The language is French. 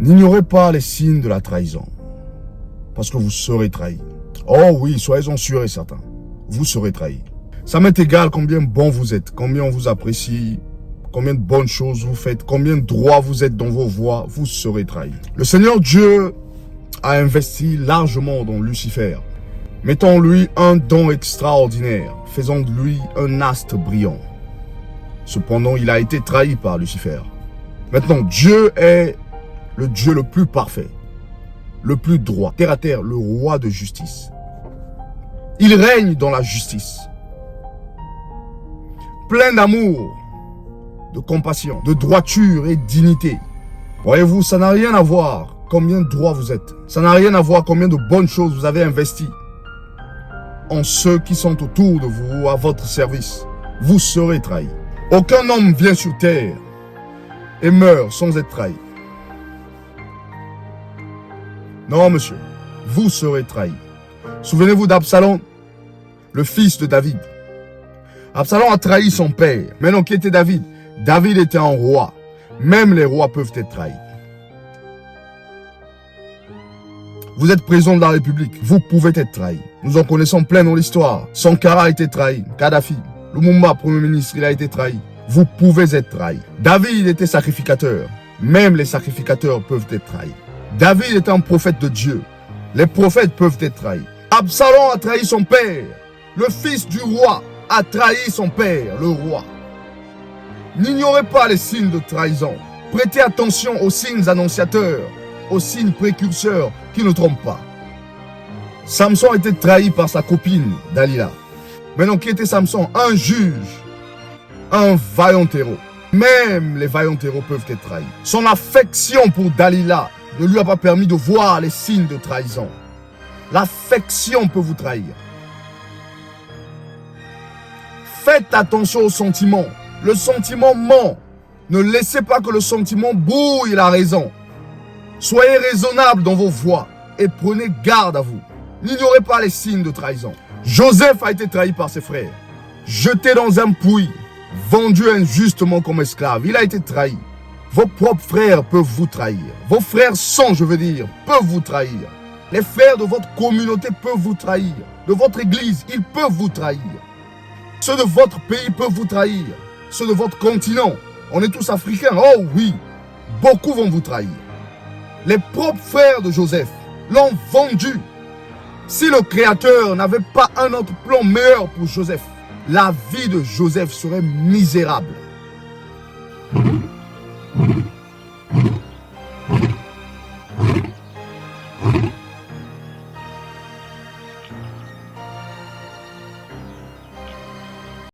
N'ignorez pas les signes de la trahison, parce que vous serez trahis. Oh oui, soyez-en sûrs et certains, vous serez trahis. Ça m'est égal combien bon vous êtes, combien on vous apprécie, combien de bonnes choses vous faites, combien de droits vous êtes dans vos voies, vous serez trahis. Le Seigneur Dieu a investi largement dans Lucifer, mettant en lui un don extraordinaire, faisant de lui un astre brillant. Cependant, il a été trahi par Lucifer. Maintenant, Dieu est le Dieu le plus parfait, le plus droit, terre à terre, le roi de justice. Il règne dans la justice, plein d'amour, de compassion, de droiture et de dignité. Voyez-vous, ça n'a rien à voir combien de droits vous êtes. Ça n'a rien à voir combien de bonnes choses vous avez investies en ceux qui sont autour de vous, à votre service. Vous serez trahis. Aucun homme vient sur terre et meurt sans être trahi. Non, monsieur, vous serez trahi. Souvenez-vous d'Absalom, le fils de David. Absalom a trahi son père. Maintenant, qui était David? David était un roi. Même les rois peuvent être trahis. Vous êtes président de la République, vous pouvez être trahi. Nous en connaissons plein dans l'histoire. Sankara a été trahi, Kadhafi, Lumumba, premier ministre, il a été trahi. Vous pouvez être trahi. David était sacrificateur. Même les sacrificateurs peuvent être trahis. David est un prophète de Dieu. Les prophètes peuvent être trahis. Absalom a trahi son père. Le fils du roi a trahi son père, le roi. N'ignorez pas les signes de trahison. Prêtez attention aux signes annonciateurs, aux signes précurseurs qui ne trompent pas. Samson a été trahi par sa copine, Dalila. Maintenant, qui était Samson? Un juge, un vaillant héros. Même les vaillants héros peuvent être trahis. Son affection pour Dalila ne lui a pas permis de voir les signes de trahison. L'affection peut vous trahir. Faites attention aux sentiments. Le sentiment ment. Ne laissez pas que le sentiment brouille la raison. Soyez raisonnable dans vos voies et prenez garde à vous. N'ignorez pas les signes de trahison. Joseph a été trahi par ses frères, jeté dans un puits, vendu injustement comme esclave. Il a été trahi. Vos propres frères peuvent vous trahir. Vos frères sang, je veux dire, peuvent vous trahir. Les frères de votre communauté peuvent vous trahir. De votre église, ils peuvent vous trahir. Ceux de votre pays peuvent vous trahir. Ceux de votre continent, on est tous africains, oh oui, beaucoup vont vous trahir. Les propres frères de Joseph l'ont vendu. Si le Créateur n'avait pas un autre plan meilleur pour Joseph, la vie de Joseph serait misérable.